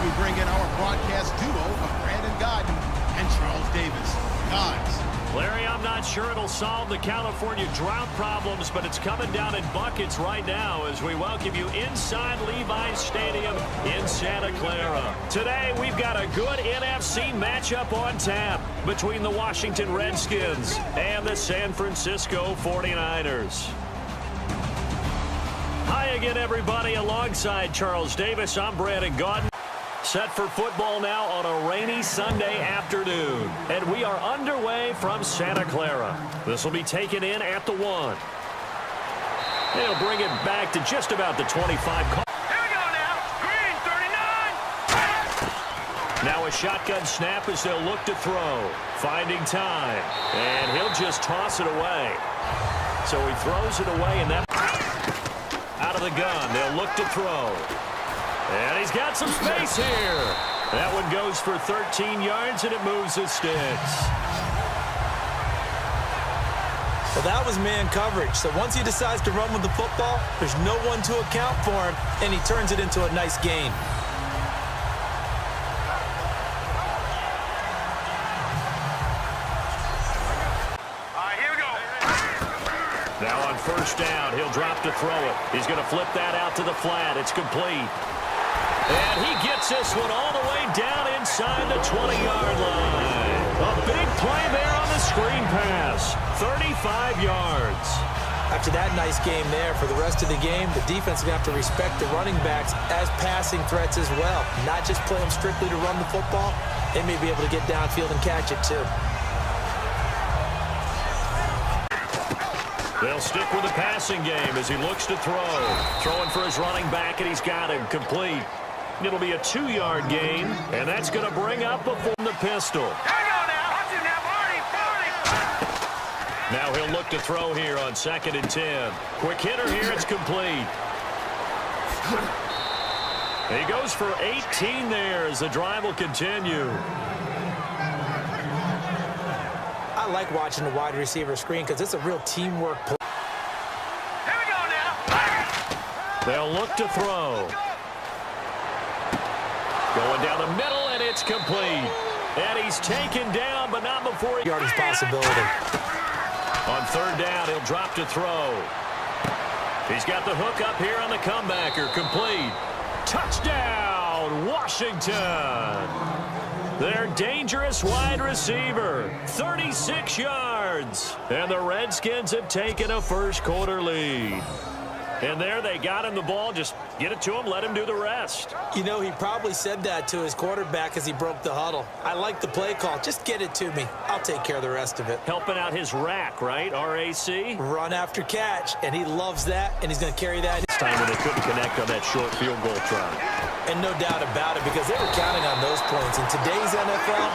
we bring in our broadcast duo of Brandon Godden and Charles Davis. Guys. Larry, I'm not sure it'll solve the California drought problems, but it's coming down in buckets right now as we welcome you inside Levi's Stadium in Santa Clara. Today, we've got a good NFC matchup on tap between the Washington Redskins and the San Francisco 49ers. Hi again, everybody. Alongside Charles Davis, I'm Brandon Godden. Set for football now on a rainy Sunday afternoon. And we are underway from Santa Clara. This will be taken in at the 1. They'll bring it back to just about the 25. Here we go now. Green, 39. Now a shotgun snap as they'll look to throw. Finding time. And he'll just toss it away. So he throws it away, and that out of the gun. They'll look to throw. And he's got some space here. That one goes for 13 yards, and it moves the sticks. Well, that was man coverage. So once he decides to run with the football, there's no one to account for him, and he turns it into a nice gain. Here we go. Now on first down, he'll drop to throw it. He's going to flip that out to the flat. It's complete. And he gets this one all the way down inside the 20-yard line. A big play there on the screen pass. 35 yards. After that nice game there, for the rest of the game, the defense is going to have to respect the running backs as passing threats as well. Not just play them strictly to run the football. They may be able to get downfield and catch it too. They'll stick with the passing game as he looks to throw. Throwing for his running back, and he's got him complete. It'll be a 2-yard gain, and that's going to bring up before the pistol. Here we go now. Watch him now. 40. Now he'll look to throw here on 2nd and 10. Quick hitter here. It's complete. He goes for 18 there as the drive will continue. I like watching the wide receiver screen because it's a real teamwork play. Here we go now. They'll look to throw. Going down the middle, and it's complete. And he's taken down, but not before he... Yardage possibility. On 3rd down, he'll drop to throw. He's got the hook up here on the comebacker. Complete. Touchdown, Washington. Their dangerous wide receiver. 36 yards. And the Redskins have taken a first-quarter lead. And there they got him the ball. Just get it to him, let him do the rest. You know, he probably said that to his quarterback as he broke the huddle. I like the play call. Just get it to me. I'll take care of the rest of it. Helping out his rack, right? RAC? Run after catch, and he loves that, and he's going to carry that. This time when they couldn't connect on that short field goal try. And no doubt about it, because they were counting on those points. In today's NFL,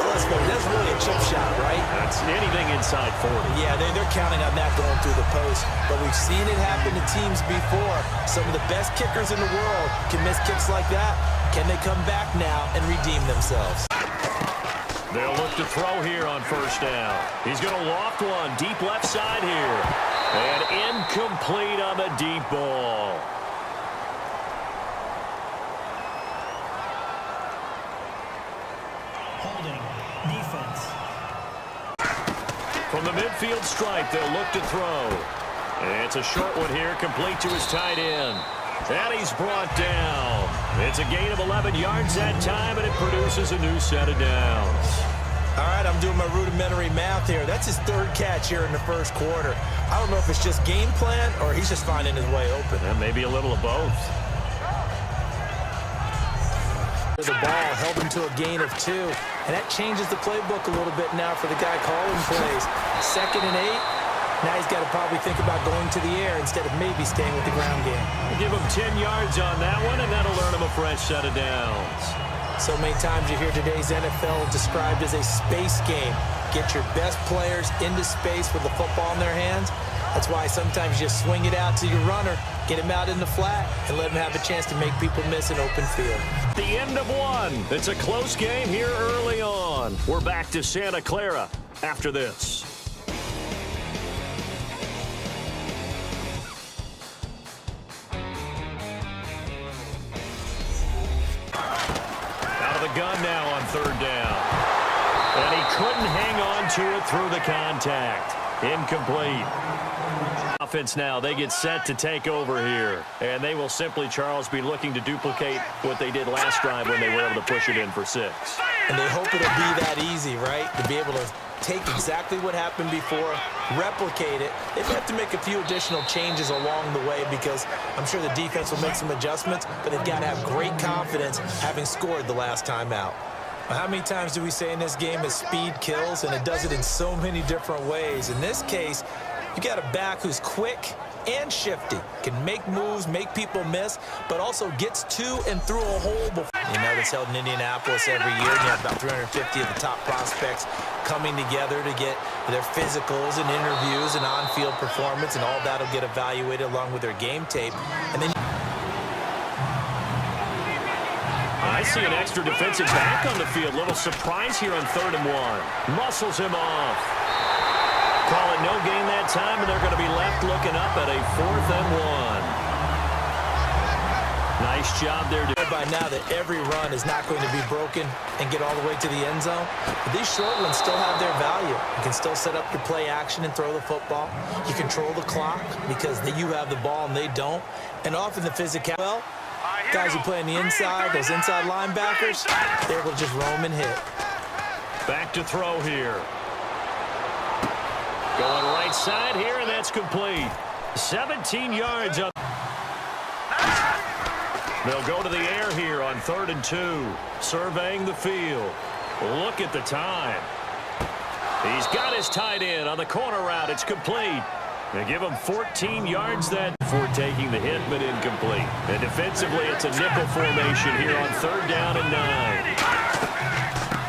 let's go. That's really a chip shot, right? That's anything inside 40. Yeah, they're counting on that going through the post. But we've seen it happen to teams before. Some of the best kickers in the world can miss kicks like that. Can they come back now and redeem themselves? They'll look to throw here on 1st down. He's going to loft one deep left side here. And incomplete on the deep ball. From the midfield stripe, they'll look to throw. And it's a short one here, complete to his tight end. And he's brought down. It's a gain of 11 yards that time, and it produces a new set of downs. All right, I'm doing my rudimentary math here. That's his 3rd catch here in the first quarter. I don't know if it's just game plan or he's just finding his way open. And maybe a little of both. The ball held him to a gain of 2, and that changes the playbook a little bit now for the guy calling plays. 2nd and 8. Now he's got to probably think about going to the air instead of maybe staying with the ground game. Give him 10 yards on that one, and that'll earn him a fresh set of downs. So many times you hear today's NFL described as a space game. Get your best players into space with the football in their hands. That's why sometimes you just swing it out to your runner, get him out in the flat, and let him have a chance to make people miss an open field. The end of one. It's a close game here early on. We're back to Santa Clara after this. gun now on third down. And he couldn't hang on to it through the contact. Incomplete. Offense now, they get set to take over here. And they will simply, Charles, be looking to duplicate what they did last drive when they were able to push it in for 6. And they hope it'll be that easy, right? To be able to take exactly what happened before, replicate it. They have to make a few additional changes along the way because I'm sure the defense will make some adjustments, but they've got to have great confidence having scored the last time out. How many times do we say in this game is speed kills, and it does it in so many different ways. In this case, you got a back who's quick and shifty, can make moves, make people miss, but also gets to and through a hole before. You know, it's held in Indianapolis every year, and you have about 350 of the top prospects coming together to get their physicals and interviews and on-field performance, and all that'll get evaluated along with their game tape. And then I see an extra defensive back on the field. Little surprise here on 3rd and 1. Muscles him off. Call it no gain that time, and they're going to be left looking up at a 4th and 1. Nice job there. By now that every run is not going to be broken and get all the way to the end zone. But these short ones still have their value. You can still set up your play action and throw the football. You control the clock because you have the ball and they don't. And often the physicality. Well, guys who play on the inside, those inside linebackers, they're able to just roam and hit. Back to throw here. Going right side here, and that's complete. 17 yards up. They'll go to the air here on 3rd and 2. Surveying the field. Look at the time. He's got his tight end on the corner route. It's complete. They give him 14 yards then before taking the hit, but incomplete. And defensively, it's a nickel formation here on 3rd down and 9.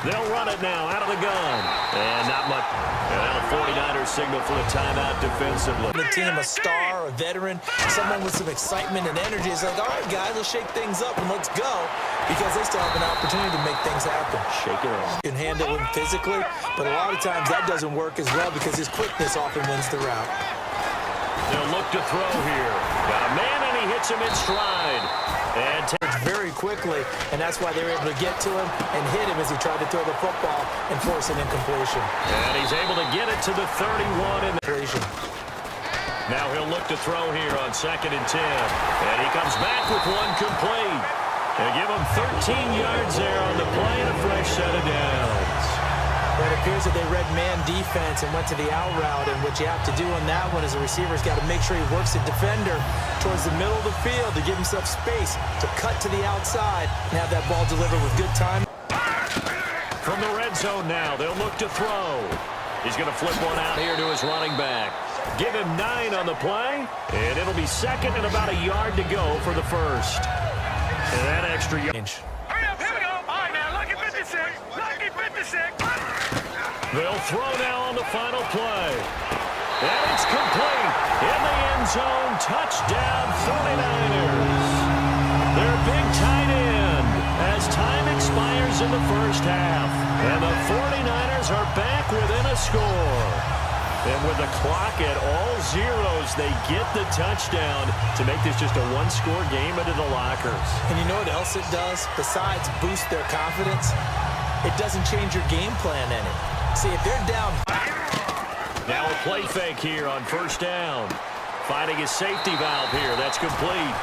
They'll run it now out of the gun. And not much. And now the 49ers signal for the timeout defensively. The team, a star, a veteran, someone with some excitement and energy is like, all right, guys, let's shake things up and let's go, because they still have an opportunity to make things happen. Shake it up. You can handle him physically, but a lot of times that doesn't work as well because his quickness often wins the route. They'll look to throw here. Got a man, and he hits him in stride. And very quickly, and that's why they were able to get to him and hit him as he tried to throw the football and force an incompletion. And he's able to get it to the 31 and completion. Now he'll look to throw here on 2nd and 10. And he comes back with one complete. They give him 13 yards there on the play and a fresh set of downs. But it appears that they read man defense and went to the out route, and what you have to do on that one is the receiver's got to make sure he works the defender towards the middle of the field to give himself space to cut to the outside and have that ball delivered with good time. From the red zone now, they'll look to throw. He's going to flip one out here to his running back. Give him 9 on the play, and it'll be 2nd and about a yard to go for the first. And that extra yard. Hurry up, here we go. All right, now, lucky 56. Lucky 56. They'll throw now on the final play. And it's complete. In the end zone, touchdown 49ers. Their big tight end as time expires in the first half. And the 49ers are back within a score. And with the clock at all zeros, they get the touchdown to make this just a one-score game into the lockers. And you know what else it does? Besides boost their confidence, it doesn't change your game plan any. See, if they're down. Now a play fake here on 1st down. Finding his safety valve here. That's complete.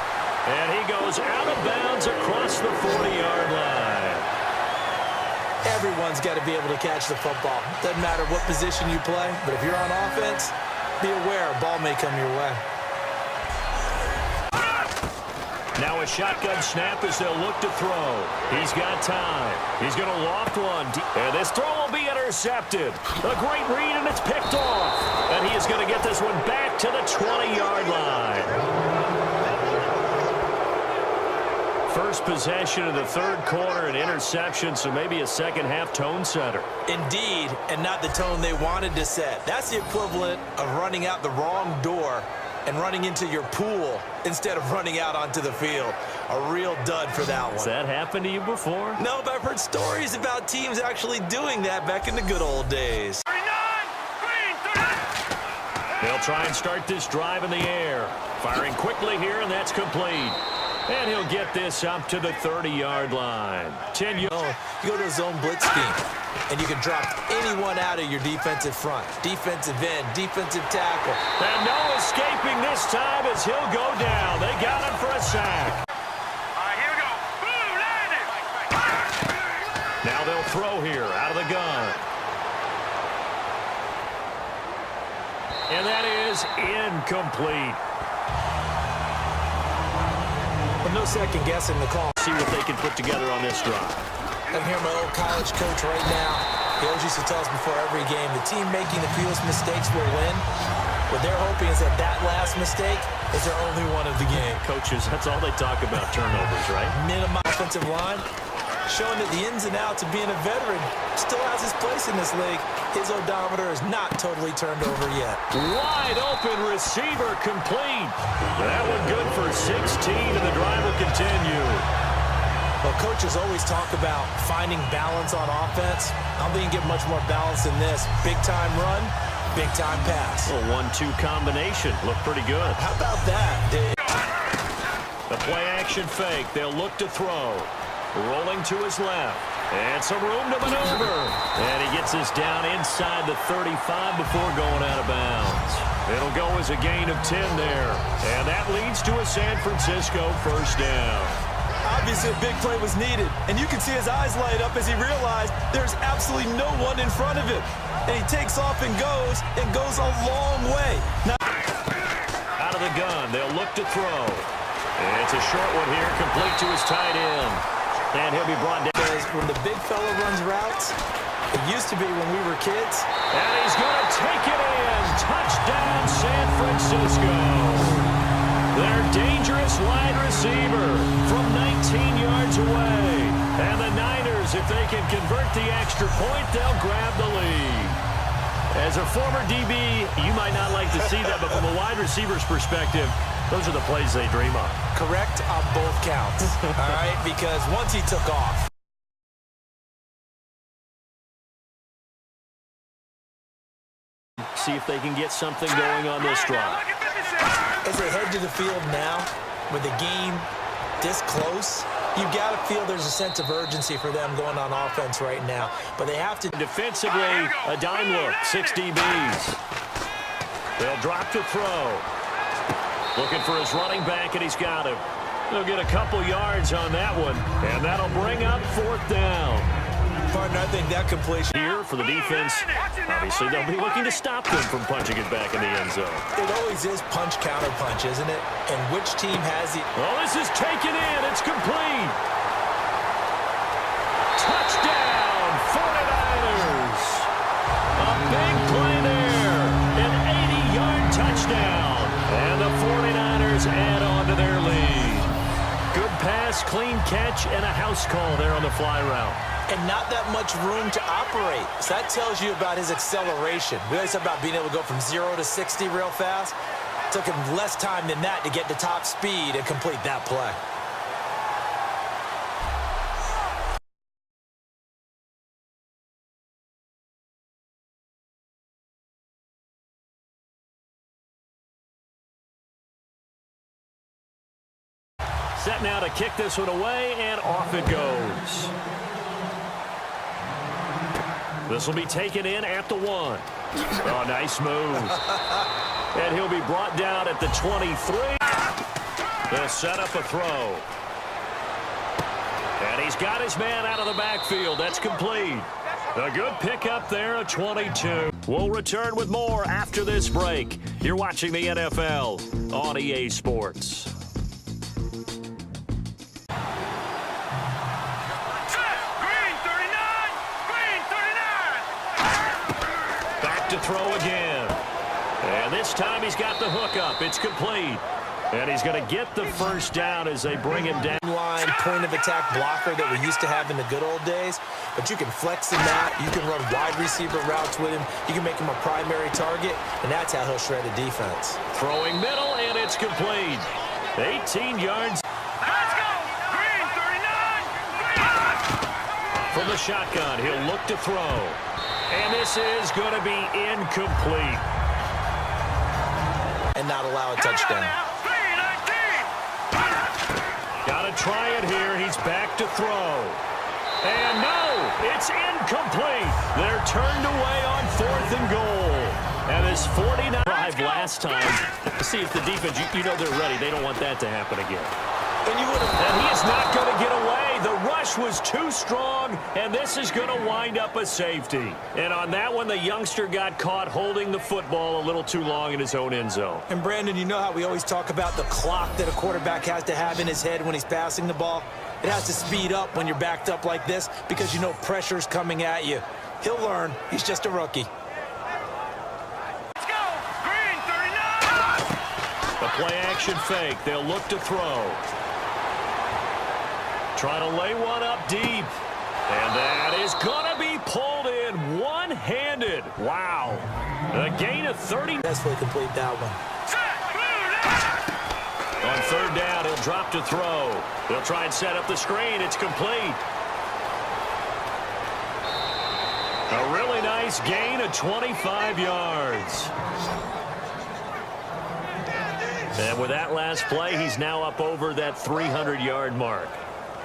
And he goes out of bounds across the 40-yard line. Everyone's got to be able to catch the football. Doesn't matter what position you play, but if you're on offense, be aware a ball may come your way. Now a shotgun snap as they'll look to throw. He's got time. He's going to loft one. And this throw will be intercepted. A great read, and it's picked off. And he is going to get this one back to the 20-yard line. First possession of the 3rd quarter, an interception, so maybe a second-half tone setter. Indeed, and not the tone they wanted to set. That's the equivalent of running out the wrong door and running into your pool instead of running out onto the field. A real dud for that one. Has that happened to you before? No, but I've heard stories about teams actually doing that back in the good old days. 39, green, 39. They'll try and start this drive in the air. Firing quickly here, and that's complete. And he'll get this up to the 30-yard line. 10 yards. You go to a zone blitz scheme, and you can drop anyone out of your defensive front. Defensive end, defensive tackle. And no escaping this time as he'll go down. They got him for a sack. Here we go. Boom, landed. Now they'll throw here out of the gun. And that is incomplete. But no second guessing the call. See what they can put together on this drive. I can hear my old college coach right now. He always used to tell us before every game, the team making the fewest mistakes will win. What they're hoping is that that last mistake is their only one of the game. Coaches, that's all they talk about, turnovers, right? Minimum offensive line, showing that the ins and outs of being a veteran still has his place in this league. His odometer is not totally turned over yet. Wide open receiver complete. That one good for 16, and the drive will continue. Well, coaches always talk about finding balance on offense. I don't think you can get much more balance than this. Big-time run, big-time pass. A 1-2 combination. Looked pretty good. How about that, Dave? The play-action fake. They'll look to throw. Rolling to his left. And some room to maneuver. And he gets this down inside the 35 before going out of bounds. It'll go as a gain of 10 there. And that leads to a San Francisco first down. Obviously, a big play was needed. And you can see his eyes light up as he realized there's absolutely no one in front of him. And he takes off and goes a long way. Now, out of the gun, they'll look to throw. And it's a short one here, complete to his tight end. And he'll be brought down. Because when the big fella runs routes, it used to be when we were kids. And he's going to take it in. Touchdown, San Francisco. Their dangerous wide receiver from 19 yards away. And the Niners, if they can convert the extra point, they'll grab the lead. As a former DB, you might not like to see that, but from a wide receiver's perspective, those are the plays they dream of. Correct on both counts, all right? Because once he took off. See if they can get something going on this drive. As they head to the field now, with the game this close, you've got to feel there's a sense of urgency for them going on offense right now. But they have to. Defensively, a dime look, 6 DBs. They'll drop to throw. Looking for his running back, and he's got him. They'll get a couple yards on that one, and that'll bring up 4th down. Partner, I think that completion Here for the defense, obviously they'll be looking to stop them from punching it back in the end zone. It always is punch, counter punch, isn't it? And which team has the... Oh, this is taken in. It's complete. Touchdown, 49ers. A big play there. An 80-yard touchdown. And the 49ers add on to their lead. Good pass, clean catch, and a house call there on the fly route. And not that much room to operate. So that tells you about his acceleration. We always talk about being able to go from 0 to 60 real fast. It took him less time than that to get to top speed and complete that play. Set now to kick this one away, and off it goes. This will be taken in at the 1. Oh, nice move. And he'll be brought down at the 23. They'll set up a throw. And he's got his man out of the backfield. That's complete. A good pickup there, a 22. We'll return with more after this break. You're watching the NFL on EA Sports. To throw again. And this time he's got the hook up. It's complete. And he's going to get the first down as they bring him down. Line point of attack blocker that we used to have in the good old days. But you can flex in that. You can run wide receiver routes with him. You can make him a primary target. And that's how he'll shred a defense. Throwing middle, and it's complete. 18 yards. Let's go! Green 39! From the shotgun, he'll look to throw. And this is going to be incomplete. And not allow a touchdown. to try it here. He's back to throw. And no, it's incomplete. They're turned away on 4th and goal. And his 49 drive last time. See if the defense, you know they're ready. They don't want that to happen again. And he is not going to get away. The rush was too strong, and this is going to wind up a safety. And on that one, the youngster got caught holding the football a little too long in his own end zone. And, Brandon, you know how we always talk about the clock that a quarterback has to have in his head when he's passing the ball? It has to speed up when you're backed up like this because you know pressure's coming at you. He'll learn. He's just a rookie. Let's go! Green, 39! The play-action fake. They'll look to throw. Try to lay one up deep. And that is going to be pulled in one-handed. Wow. A gain of 30. Successfully complete that one. On 3rd down, he'll drop to throw. They'll try and set up the screen. It's complete. A really nice gain of 25 yards. And with that last play, he's now up over that 300-yard mark.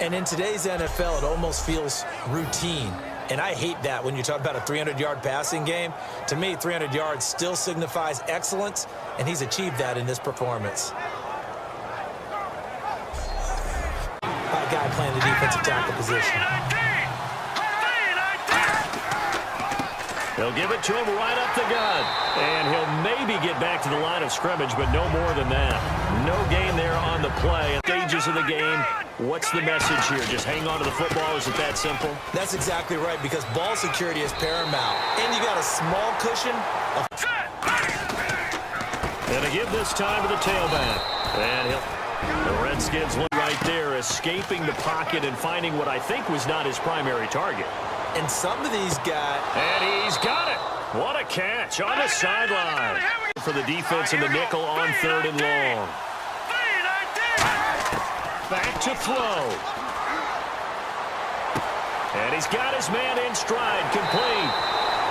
And in today's NFL, it almost feels routine. And I hate that when you talk about a 300-yard passing game. To me, 300 yards still signifies excellence, and he's achieved that in this performance. That guy playing the defensive tackle position. They'll give it to him right up the gut. And he'll maybe get back to the line of scrimmage, but no more than that. No gain there on the play. Stages of the game, what's the message here? Just hang on to the football? Is it that simple? That's exactly right, because ball security is paramount. And you got a small cushion of... And to give this time to the tailback. And the Redskins look right there, escaping the pocket and finding what I think was not his primary target. And some of these guys... And he's got it. What a catch on the sideline. For the defense in the nickel on 3rd and long. Back to throw. And he's got his man in stride, complete.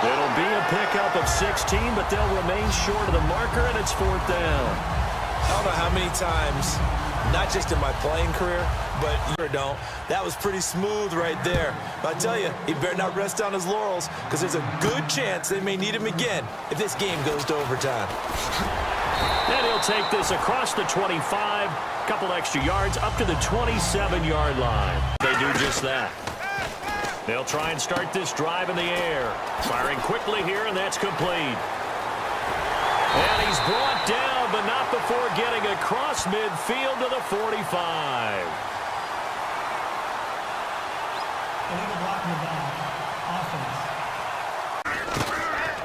It'll be a pickup of 16, but they'll remain short of the marker, and it's 4th down. I don't know how many times, not just in my playing career, but you don't. That was pretty smooth right there. But I tell you, he better not rest on his laurels, because there's a good chance they may need him again if this game goes to overtime. And he'll take this across the 25, couple extra yards, up to the 27-yard line. They do just that. They'll try and start this drive in the air. Firing quickly here, and that's complete. And he's brought down, but not before getting across midfield to the 45.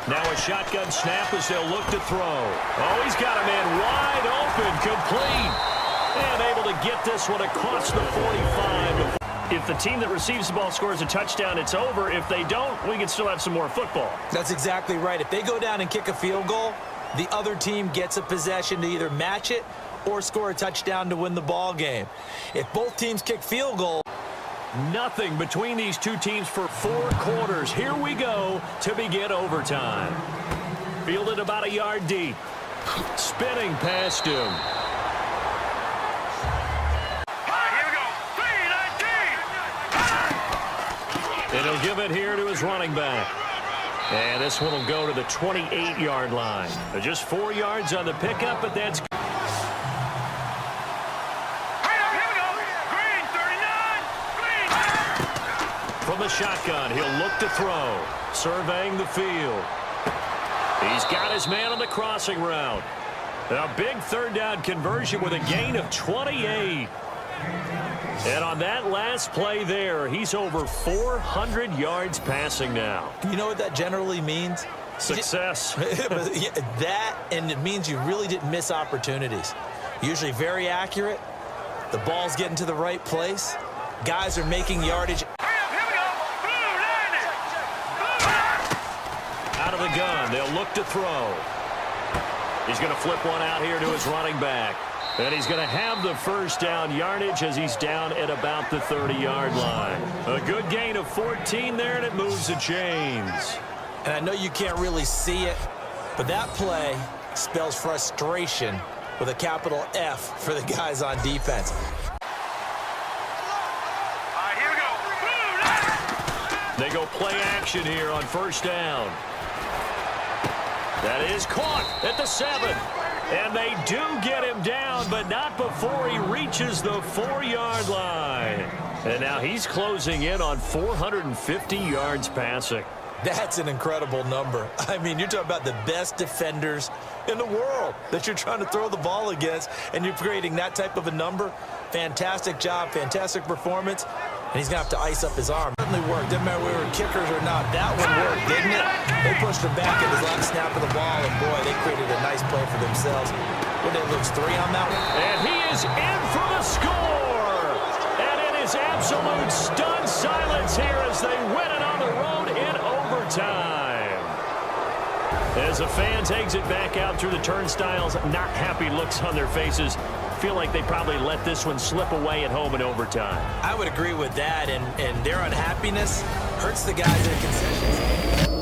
Now a shotgun snap as they'll look to throw. Oh, he's got a man wide open, complete. And able to get this one across the 45. If the team that receives the ball scores a touchdown, it's over. If they don't, we can still have some more football. That's exactly right. If they go down and kick a field goal, the other team gets a possession to either match it or score a touchdown to win the ball game. If both teams kick field goal, nothing between these two teams for 4 quarters. Here we go to begin overtime. Fielded about a yard deep. Spinning past him. And he'll give it here to his running back. And this one will go to the 28-yard line. Just 4 yards on the pickup, but that's... From the shotgun, he'll look to throw. Surveying the field. He's got his man on the crossing route. A big 3rd down conversion with a gain of 28. And on that last play there, he's over 400 yards passing now. You know what that generally means? Success. That, and it means you really didn't miss opportunities. Usually very accurate. The ball's getting to the right place. Guys are making yardage. Out of the gun, they'll look to throw. He's going to flip one out here to his running back. And he's going to have the 1st down yardage as he's down at about the 30-yard line. A good gain of 14 there, and it moves the chains. And I know you can't really see it, but that play spells frustration with a capital F for the guys on defense. They go play action here on first down. That is caught at the 7. And they do get him down, but not before he reaches the 4-yard line. And now he's closing in on 450 yards passing. That's an incredible number. I mean, you're talking about the best defenders in the world that you're trying to throw the ball against, and you're creating that type of a number. Fantastic job, fantastic performance. And he's going to have to ice up his arm. Certainly worked. Didn't matter whether we were kickers or not. That one worked, didn't it? They pushed him back at his last snap of the ball, and boy, they created a nice play for themselves. What did they lose, 3 on that one? And he is in for the score. And it is absolute stunned silence here as they win it on the road in overtime. As the fan takes it back out through the turnstiles, not happy looks on their faces. Feel like they probably let this one slip away at home in overtime. I would agree with that, and their unhappiness hurts the guys in concessions.